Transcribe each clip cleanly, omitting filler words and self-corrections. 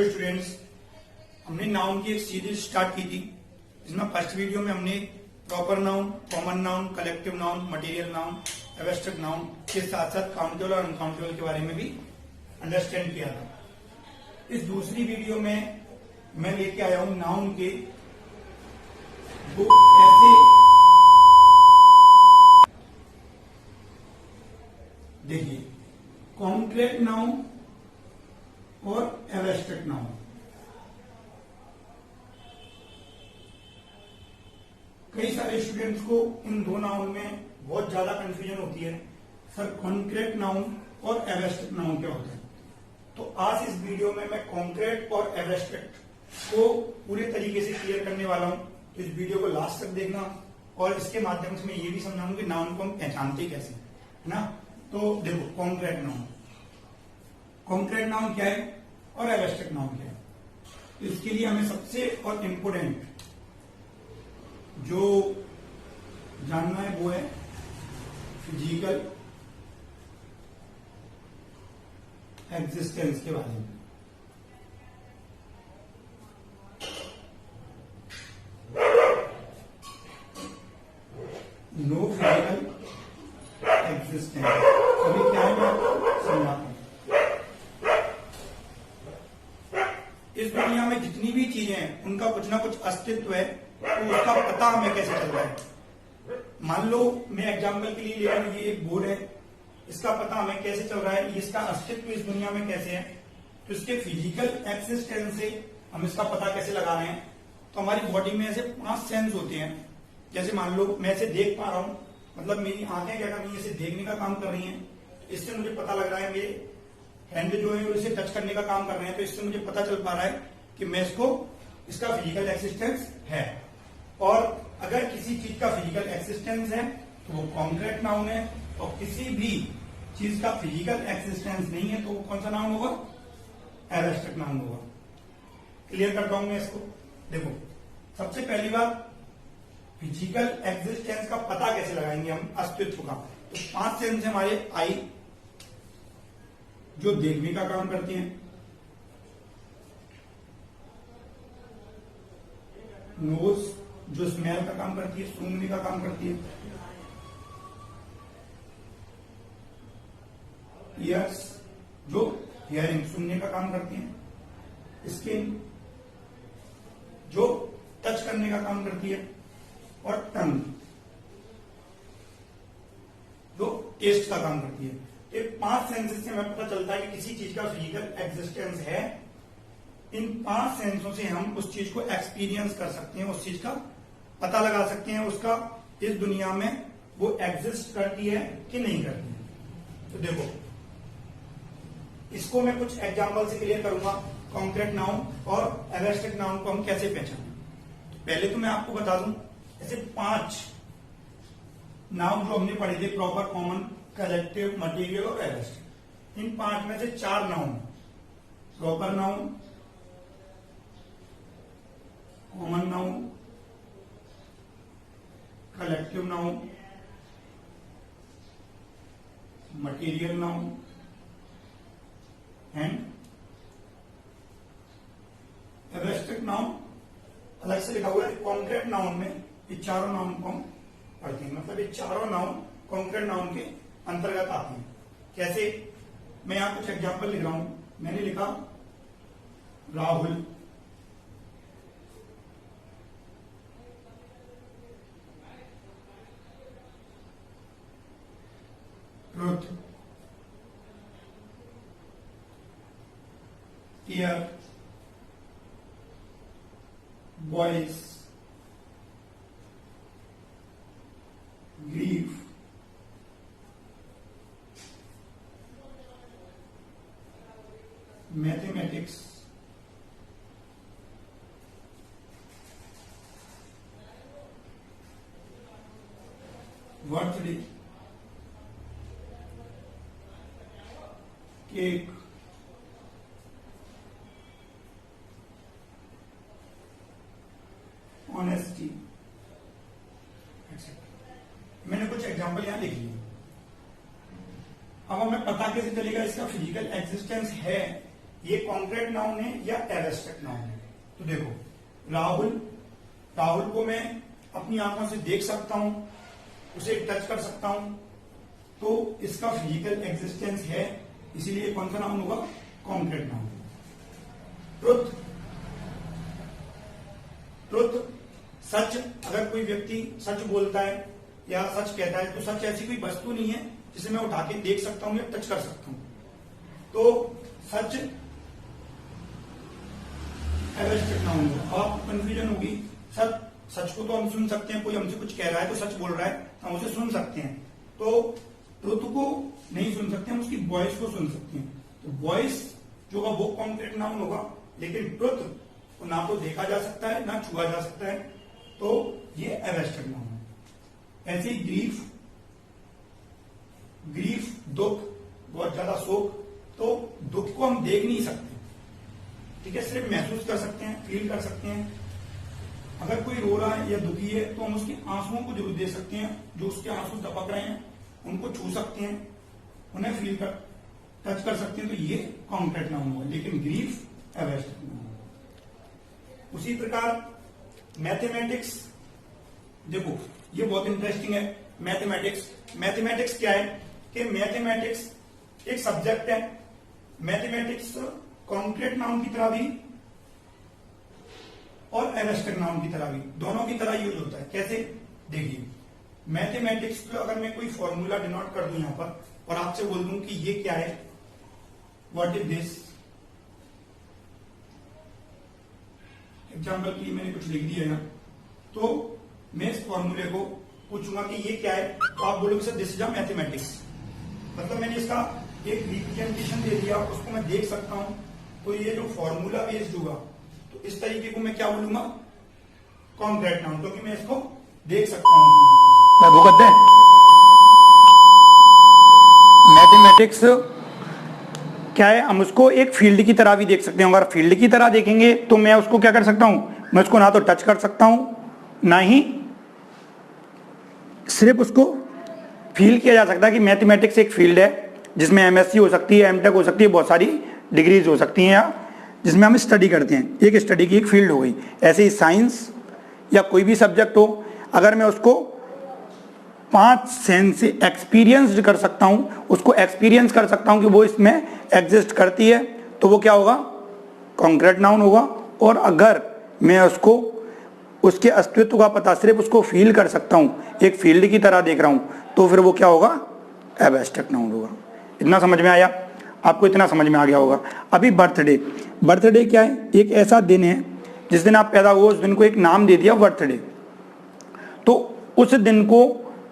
Hello students, हमने noun की एक सीरीज स्टार्ट की थी। इसमें फर्स्ट वीडियो में हमने proper noun, common noun, collective noun, material noun, abstract noun के साथ साथ काउंटेबल और अनकाउंटेबल के बारे में भी अंडरस्टैंड किया था। इस दूसरी वीडियो में मैं लेके आया हूं नाउन के दो ऐसे, देखिए, कॉन्क्रीट नाउन और एब्स्ट्रैक्ट नाउन। कई सारे स्टूडेंट्स को इन दो नाउन में बहुत ज्यादा कंफ्यूजन होती है, सर कॉन्क्रीट नाउन और एब्स्ट्रैक्ट नाउन क्या होता है। तो आज इस वीडियो में मैं कॉन्क्रीट और एब्स्ट्रैक्ट को पूरे तरीके से क्लियर करने वाला हूं। तो इस वीडियो को लास्ट तक देखना और इसके माध्यम से मैं ये भी समझाऊंगा कि नाउन को हम पहचानते कैसे, है ना। तो देखो, कॉन्क्रीट नाउन, कॉन्क्रीट नाउन क्या है और एब्स्ट्रैक्ट नाउन क्या है। तो इसके लिए हमें सबसे और इम्पोर्टेंट जो जानना है वो है फिजिकल एग्जिस्टेंस के बारे में। नो फिजिकल एग्जिस्टेंस अभी क्या है मैं आपको समझाता हूं। इस दुनिया में जितनी भी चीजें हैं उनका कुछ ना कुछ अस्तित्व है, तो उसका पता हमें कैसे चल रहा है। मान लो मैं एग्जाम्पल के लिए ले रहा हूं, ये एक बोर्ड है, इसका पता हमें कैसे चल रहा है, इसका अस्तित्व इस दुनिया में कैसे है। तो इसके फिजिकल एक्सिस्टेंस से हम इसका पता कैसे लगा रहे हैं। तो हमारी बॉडी में ऐसे 5 सेंस होते हैं। जैसे मान लो मैं इसे देख पा रहा हूं, मतलब मेरी आंखें क्या कर रही है, इसे देखने का काम कर रही हैं, इससे मुझे पता लग रहा है। मेरे हैंड जो है इसे टच करने का काम कर रहे हैं, तो इससे मुझे पता चल पा रहा है कि मैं इसका फिजिकल एक्सिस्टेंस है। और अगर किसी चीज का फिजिकल एक्सिस्टेंस है तो वो कॉन्क्रीट नाउन है, और किसी भी चीज का फिजिकल एक्सिस्टेंस नहीं है तो वो कौन सा नाउन होगा, एब्स्ट्रैक्ट नाउन होगा। क्लियर करता हूं मैं इसको। देखो, सबसे पहली बात, फिजिकल एक्सिस्टेंस का पता कैसे लगाएंगे हम, अस्तित्व का। तो 5 सेंस हमारे, आई जो देखने का काम करती हैं, नोज जो स्मेल का काम करती है, सूंघने का काम करती है, ईयर्स जो हियरिंग सुनने का काम करती है, स्किन जो टच करने का काम करती है, और टंग जो टेस्ट का काम करती है। ये 5 सेंसेस से हमें पता चलता है कि किसी चीज का फिजिकल एग्जिस्टेंस है। इन 5 सेंसों से हम उस चीज को एक्सपीरियंस कर सकते हैं, उस चीज का पता लगा सकते हैं, उसका इस दुनिया में वो एग्जिस्ट करती है कि नहीं करती है। तो देखो, इसको मैं कुछ एग्जाम्पल से क्लियर करूंगा, कॉन्क्रीट नाउन और एब्स्ट्रैक्ट नाउन को हम कैसे पहचानें। तो पहले तो मैं आपको बता दूं, ऐसे 5 नाउन जो हमने पढ़े थे, प्रॉपर, कॉमन, कलेक्टिव, मटेरियल और एब्स्ट्रैक्ट। इन 5 में से 4 noun, proper noun, common noun, collective noun, material noun and abstract noun अलग से लिखा हुआ है। कॉन्क्रीट नाउन में ये चारों नाउन को हम पढ़ते हैं, मतलब ये चारों नाउन कॉन्क्रीट नाउन के अंतर्गत आते हैं। कैसे, मैं यहां कुछ एग्जांपल लिख रहा हूं। मैंने लिखा Rahul, truth, tear, voice, grief, mathematics, birthday, cake, honesty, मैंने कुछ एग्जांपल यहां लिख लिए। अब हमें पता कैसे चलेगा इसका फिजिकल एग्जिस्टेंस है ये कॉन्क्रीट नाउन है या एब्स्ट्रैक्ट नाउन है? तो देखो, राहुल को मैं अपनी आंखों से देख सकता हूं, उसे टच कर सकता हूं, तो इसका फिजिकल एग्जिस्टेंस है, इसीलिए कौन सा नाउन होगा? Concrete noun. ट्रुथ, सच, अगर कोई व्यक्ति सच बोलता है या सच कहता है तो सच ऐसी कोई वस्तु नहीं है जिसे मैं उठा के देख सकता हूं या टच कर सकता हूं, तो सच एब्स्ट्रैक्ट नाउन होगा। आप कंफ्यूजन होगी, सच को तो हम सुन सकते हैं, कोई हमसे कुछ कह रहा है तो सच बोल रहा है, हम उसे सुन सकते हैं, तो ट्रुथ को नहीं सुन सकते, हम उसकी वॉइस को सुन सकते हैं, तो वॉइस जो होगा वो कॉन्क्रीट नाउन होगा। लेकिन ट्रुथ को ना तो देखा जा सकता है ना छुआ जा सकता है, तो ये एब्स्ट्रैक्ट नाउन है। ऐसे ही ग्रीफ, दुख, बहुत ज्यादा शोक, तो दुख को हम देख नहीं सकते, ठीक है, सिर्फ महसूस कर सकते हैं, फील कर सकते हैं। अगर कोई रो रहा है या दुखी है तो हम उसके आंसुओं को जरूर देख सकते हैं, जो उसके आंसू टपक रहे हैं उनको छू सकते हैं, उन्हें फील कर, टच कर सकते हैं, तो ये कॉन्क्रीट नाउन होगा। लेकिन ग्रीफ एब्स्ट्रैक्ट नाउन होगा। उसी प्रकार मैथमेटिक्स, देखो ये बहुत इंटरेस्टिंग है। मैथमेटिक्स क्या है कि मैथमेटिक्स एक सब्जेक्ट है। मैथमेटिक्स कॉन्क्रीट नाउन की तरह भी और एब्स्ट्रैक्ट नाउन की तरह भी, दोनों की तरह यूज होता है। कैसे? देखिए, मैथमेटिक्स को अगर मैं कोई फॉर्मूला डिनोट कर दूं यहां पर और आपसे बोल दूं कि ये क्या है, व्हाट इज दिस, एग्जाम्पल के लिए मैंने कुछ लिख दिया है, तो मैं इस फॉर्मूले को पूछूंगा कि ये क्या है, तो आप बोलोगे sir this is a mathematics. मतलब मैंने इसका एक रिप्रेजेंटेशन दे दिया, उसको मैं देख सकता हूं, तो ये जो फॉर्मूला बेस्ड होगा, तो इस तरीके को मैं क्या बोलूंगा? कॉन्क्रीट नाउन, क्योंकि मैं इसको देख सकता हूं। भूगत है मैथमेटिक्स क्या है, हम उसको एक फील्ड की तरह भी देख सकते हैं। अगर फील्ड की तरह देखेंगे तो मैं उसको क्या कर सकता हूं, मैं उसको ना तो टच कर सकता हूं, ना ही सिर्फ उसको फील किया जा सकता है। कि मैथमेटिक्स एक फील्ड है जिसमें एमएससी हो सकती है, एमटेक हो सकती है, बहुत सारी डिग्रीज हो सकती हैं, या जिसमें हम स्टडी करते हैं, एक स्टडी की एक फील्ड हो गई। ऐसे ही साइंस या कोई भी सब्जेक्ट हो, अगर मैं उसको 5 सेंस से एक्सपीरियंस कर सकता हूं, उसको एक्सपीरियंस कर सकता हूं कि वो इसमें एग्जिस्ट करती है, तो वो क्या होगा? कॉन्क्रीट नाउन होगा। और अगर मैं उसको उसके अस्तित्व का पता सिर्फ उसको फील कर सकता हूं, एक फील्ड की तरह देख रहा हूं, तो फिर वो क्या होगा? एब्स्ट्रैक्ट नाउन होगा। इतना समझ में आया? आपको इतना समझ में आ गया होगा। अभी बर्थडे क्या है? एक ऐसा दिन है जिस दिन आप पैदा हुए, उस दिन को एक नाम दे दिया बर्थडे। तो उस दिन को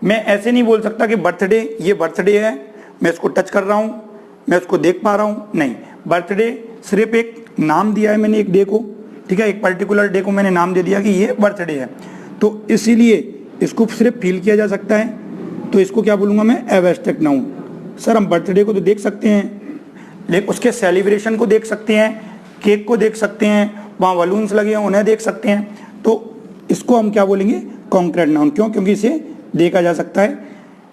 मैं ऐसे नहीं बोल सकता कि बर्थडे, ये बर्थडे है, मैं इसको टच कर रहा हूं, मैं उसको देख पा रहा हूं, नहीं। बर्थडे सिर्फ एक नाम दिया है मैंने एक डे को, ठीक है, एक पर्टिकुलर डे को मैंने नाम दे दिया कि ये बर्थडे है, तो इसीलिए इसको सिर्फ फील किया जा सकता है, तो इसको क्या बोलूंगा मैं? Abstract noun. सर हम बर्थडे को तो देख सकते हैं, लेकिन उसके सेलिब्रेशन को देख सकते हैं, केक को देख सकते हैं, वहाँ बलून्स लगे हैं उन्हें देख सकते हैं, तो इसको हम क्या बोलेंगे? Concrete noun. क्यों? क्योंकि इसे देखा जा सकता है,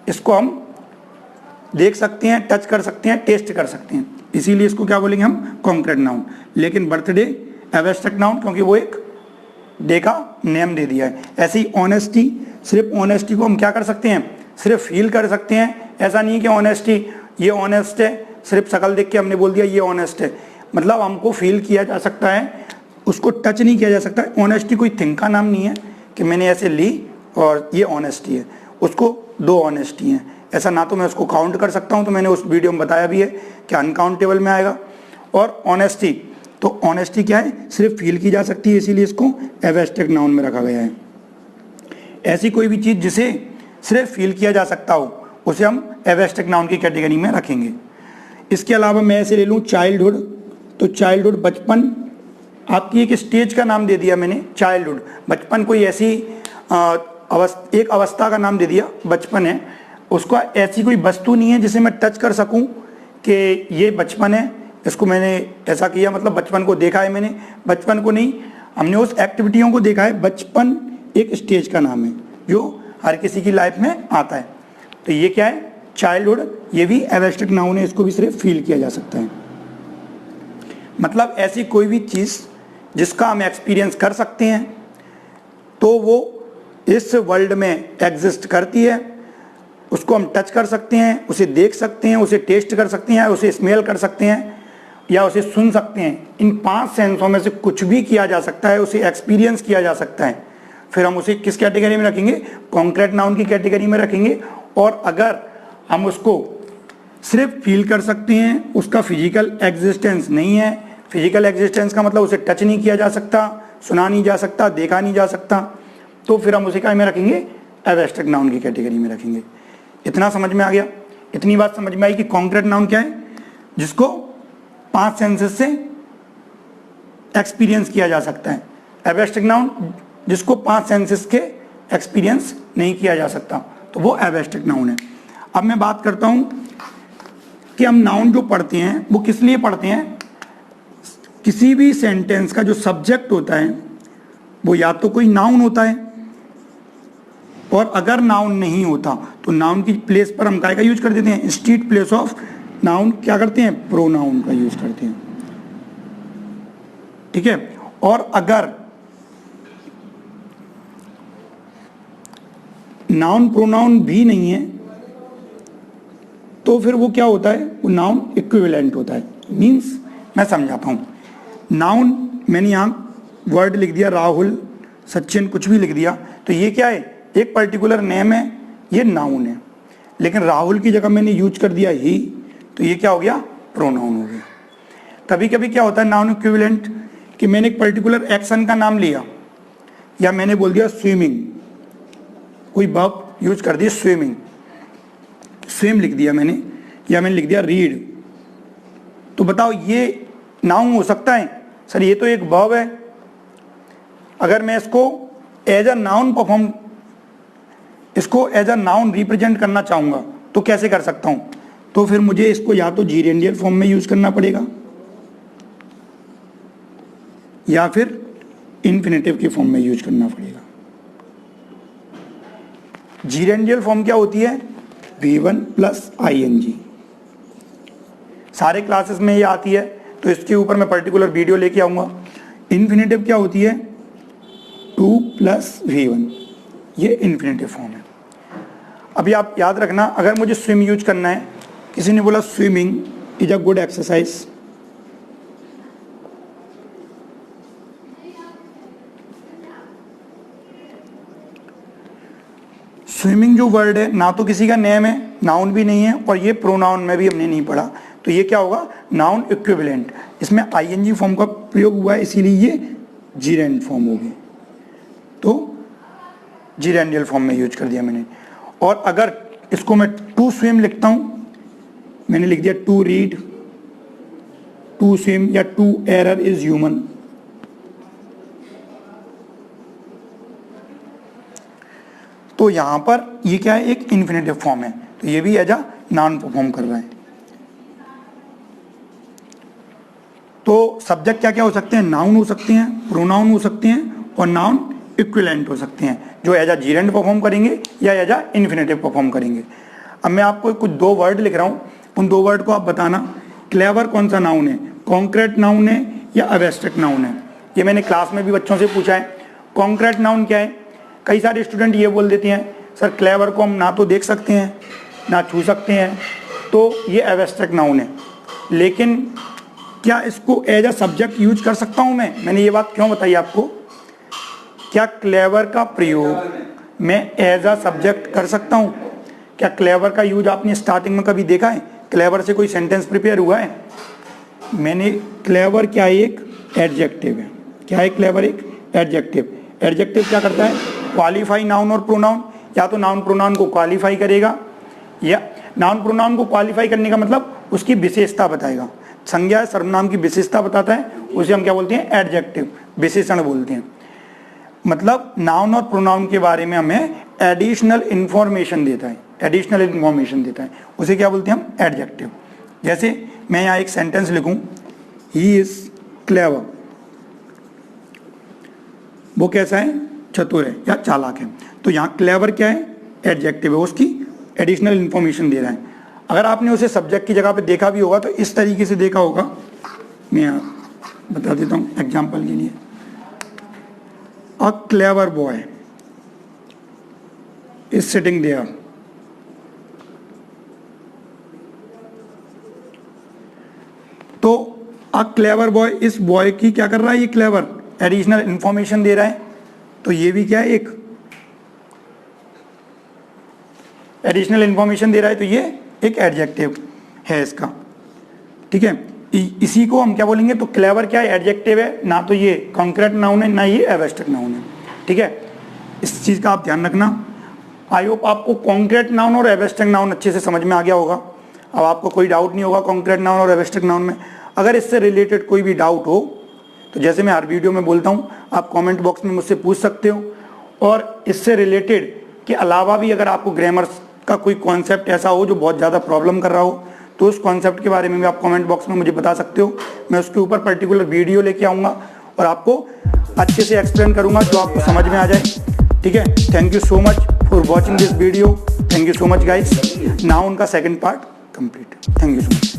इसको हम देख सकते हैं, टच कर सकते हैं, टेस्ट कर सकते हैं, इसीलिए इसको क्या बोलेंगे हम? Concrete noun. लेकिन बर्थडे एब्स्ट्रैक्ट नाउन, क्योंकि वो एक डे का नेम दे दिया है। ऐसे ही ऑनेस्टी, सिर्फ ऑनेस्टी को हम क्या कर सकते हैं? सिर्फ फील कर सकते हैं। ऐसा नहीं कि ऑनेस्टी, ये ऑनेस्ट है, सिर्फ शक्ल देख के हमने बोल दिया ये ऑनेस्ट है, मतलब हमको फील किया जा सकता है, उसको टच नहीं किया जा सकता। ऑनेस्टी कोई थिंग का नाम नहीं है कि मैंने ऐसे ली और ये ऑनेस्टी है, उसको 2 ऑनेस्टी हैं, ऐसा ना तो मैं उसको काउंट कर सकता हूं, तो मैंने उस वीडियो में बताया भी है कि अनकाउंटेबल में आएगा। और ऑनेस्टी, तो ऑनेस्टी क्या है? सिर्फ फील की जा सकती है, इसीलिए इसको एब्स्ट्रैक्ट नाउन में रखा गया है। ऐसी कोई भी चीज जिसे सिर्फ फील किया जा सकता हो, उसे हम एब्स्ट्रैक्ट नाउन की कैटेगरी में रखेंगे। इसके अलावा मैं ऐसे ले लूँ चाइल्डहुड, तो चाइल्डहुड बचपन, आपकी एक स्टेज का नाम दे दिया मैंने चाइल्डहुड। बचपन कोई ऐसी एक अवस्था का नाम दे दिया, बचपन है, उसका ऐसी कोई वस्तु नहीं है जिसे मैं टच कर सकूं कि ये बचपन है, इसको मैंने ऐसा किया, मतलब बचपन को देखा है मैंने, बचपन को नहीं, हमने उस एक्टिविटियों को देखा है। बचपन एक स्टेज का नाम है जो हर किसी की लाइफ में आता है, तो ये क्या है? चाइल्डहुड। ये भी एब्स्ट्रैक्ट नाउन है, इसको भी सिर्फ फील किया जा सकता है। मतलब ऐसी कोई भी चीज़ जिसका हम एक्सपीरियंस कर सकते हैं तो वो इस वर्ल्ड में एग्जिस्ट करती है, उसको हम टच कर सकते हैं, उसे देख सकते हैं, उसे टेस्ट कर सकते हैं, उसे स्मेल कर सकते हैं या उसे सुन सकते हैं। इन 5 सेंसों में से कुछ भी किया जा सकता है, उसे एक्सपीरियंस किया जा सकता है। फिर हम उसे किस कैटेगरी में रखेंगे? कॉन्क्रीट नाउन की कैटेगरी में रखेंगे। और अगर हम उसको सिर्फ फील कर सकते हैं, उसका फिजिकल एग्जिस्टेंस नहीं है, फिजिकल एग्जिस्टेंस का मतलब उसे टच नहीं किया जा सकता, सुना नहीं जा सकता, देखा नहीं जा सकता, तो फिर हम उसे क्या में रखेंगे? एब्स्ट्रैक्ट नाउन की कैटेगरी में रखेंगे। इतना समझ में आ गया? इतनी बात समझ में आई कि कॉन्क्रीट नाउन क्या है? जिसको 5 सेंसेस से एक्सपीरियंस किया जा सकता है। एब्स्ट्रैक्ट नाउन जिसको 5 सेंसेस के एक्सपीरियंस नहीं किया जा सकता, तो वो एब्स्ट्रैक्ट नाउन है। अब मैं बात करता हूं कि हम नाउन जो पढ़ते हैं वो किस लिए पढ़ते हैं। किसी भी सेंटेंस का जो सब्जेक्ट होता है वो या तो कोई नाउन होता है, और अगर नाउन नहीं होता तो नाउन की प्लेस पर हम काय का यूज कर देते हैं? इंस्टीड प्लेस ऑफ नाउन क्या करते हैं? प्रोनाउन का यूज करते हैं। ठीक है। और अगर नाउन प्रोनाउन भी नहीं है तो फिर वो क्या होता है? वो नाउन इक्विवेलेंट होता है। मीन्स मैं समझाता हूं। नाउन मैंने यहां वर्ड लिख दिया, राहुल, सचिन, कुछ भी लिख दिया, तो ये क्या है? एक पर्टिकुलर नेम है, ये नाउन है। लेकिन राहुल की जगह मैंने यूज कर दिया ही, तो ये क्या हो गया? प्रोनाउन हो गया। कभी कभी क्या होता है नाउन इक्विवेलेंट कि मैंने एक पर्टिकुलर एक्शन का नाम लिया, या मैंने बोल दिया स्विमिंग, कोई वर्ब यूज कर दिया स्विमिंग, स्विम लिख दिया मैंने, या मैंने लिख दिया रीड, तो बताओ ये नाउन हो सकता है? सर ये तो एक वर्ब है। अगर मैं इसको एज अ नाउन परफॉर्म, इसको एज अ नाउन रिप्रेजेंट करना चाहूंगा तो कैसे कर सकता हूं? तो फिर मुझे इसको या तो जीरेंडियल फॉर्म में यूज करना पड़ेगा या फिर इन्फिनेटिव के फॉर्म में यूज करना पड़ेगा। जीरेंडियल फॉर्म क्या होती है? V1 plus ing। सारे क्लासेस में ये आती है, तो इसके ऊपर मैं पर्टिकुलर वीडियो लेके आऊंगा। इन्फिनेटिव क्या होती है? 2 प्लस V1, ये इन्फिनेटिव फॉर्म है। अभी आप याद रखना, अगर मुझे स्विम यूज करना है, किसी ने बोला swimming is a good exercise, swimming जो वर्ड है ना तो किसी का नेम है, नाउन भी नहीं है, और ये प्रोनाउन में भी हमने नहीं पढ़ा, तो ये क्या होगा? Noun equivalent. इसमें आईएनजी फॉर्म का प्रयोग हुआ है, इसीलिए ये जीरेंड फॉर्म होगी, तो जीरेंडियल फॉर्म में यूज कर दिया मैंने। और अगर इसको मैं टू स्विम लिखता हूं, मैंने लिख दिया टू रीड, टू स्विम, या टू एरर इज ह्यूमन, तो यहां पर ये क्या है? एक इन्फिनेटिव फॉर्म है, तो ये भी एज अ नाउन परफॉर्म कर रहा है। तो सब्जेक्ट क्या क्या हो सकते हैं? नाउन हो सकते हैं, प्रोनाउन हो सकते हैं, और नाउन इक्विवेलेंट हो सकते हैं, जो एज अ जीरेंड परफॉर्म करेंगे या एज अ इन्फिनेटिव परफॉर्म करेंगे। अब मैं आपको कुछ 2 वर्ड लिख रहा हूं, उन 2 वर्ड को आप बताना क्लेवर कौन सा नाउन है, कॉन्क्रीट नाउन है या एब्स्ट्रैक्ट नाउन है। ये मैंने क्लास में भी बच्चों से पूछा है। कॉन्क्रीट नाउन क्या है? कई सारे स्टूडेंट ये बोल देते हैं सर क्लेवर को हम ना तो देख सकते हैं ना छू सकते हैं, तो ये एब्स्ट्रैक्ट नाउन है। लेकिन क्या इसको एज अ सब्जेक्ट यूज कर सकता हूं मैंने ये बात क्यों बताई आपको? क्या क्लेवर का प्रयोग मैं एज अ सब्जेक्ट कर सकता हूं? क्या क्लेवर का यूज आपने स्टार्टिंग में कभी देखा है? क्लेवर से कोई सेंटेंस प्रिपेयर हुआ है? मैंने क्लेवर क्या है? एक एडजेक्टिव है। क्या है क्लेवर? एक एडजेक्टिव। एडजेक्टिव क्या करता है? क्वालिफाई नाउन और प्रोनाउन, या तो नाउन प्रोनाउन को क्वालिफाई करेगा, या नाउन प्रोनाउन को क्वालिफाई करने का मतलब उसकी विशेषता बताएगा। संज्ञा सर्वनाम की विशेषता बताता है, उसे हम क्या बोलते हैं? एडजेक्टिव, विशेषण बोलते हैं। मतलब नाउन और प्रोनाउन के बारे में हमें एडिशनल इंफॉर्मेशन देता है, एडिशनल इंफॉर्मेशन देता है, उसे क्या बोलते हैं हम? एडजेक्टिव। जैसे मैं यहाँ एक सेंटेंस लिखूं, ही इज क्लेवर, वो कैसा है? चतुर है या चालाक है। तो यहाँ क्लेवर क्या है? एडजेक्टिव है, उसकी एडिशनल इंफॉर्मेशन दे रहा है। अगर आपने उसे सब्जेक्ट की जगह पे देखा भी होगा तो इस तरीके से देखा होगा। मैं बता देता हूँ एग्जाम्पल के लिए। A clever boy is sitting there, तो अ क्लेवर बॉय, इस बॉय की क्या कर रहा है, ये क्लेवर एडिशनल इंफॉर्मेशन दे रहा है, तो ये भी क्या है, एक एडिशनल इंफॉर्मेशन दे रहा है, तो ये एक एडजेक्टिव है इसका, ठीक है। इसी को हम क्या बोलेंगे, तो क्लेवर क्या है, एडजेक्टिव है, ना तो ये कॉन्क्रीट नाउन है, ना ये एब्स्ट्रैक्ट नाउन है, ठीक है। इस चीज़ का आप ध्यान रखना। आई होप आपको कॉन्क्रीट नाउन और एब्स्ट्रैक्ट नाउन अच्छे से समझ में आ गया होगा। अब आपको कोई डाउट नहीं होगा कॉन्क्रीट नाउन और एब्स्ट्रैक्ट नाउन में। अगर इससे रिलेटेड कोई भी डाउट हो तो जैसे मैं हर वीडियो में बोलता हूँ, आप कमेंट बॉक्स में मुझसे पूछ सकते हो। और इससे रिलेटेड के अलावा भी अगर आपको ग्रामर का कोई कॉन्सेप्ट ऐसा हो जो बहुत ज़्यादा प्रॉब्लम कर रहा हो, तो उस कॉन्सेप्ट के बारे में भी आप कमेंट बॉक्स में मुझे बता सकते हो। मैं उसके ऊपर पर्टिकुलर वीडियो लेके आऊँगा और आपको अच्छे से एक्सप्लेन करूँगा जो आपको समझ में आ जाए, ठीक है। Thank you so much for watching this video. Thank you so much guys. Now उनका second part complete. Thank you so much.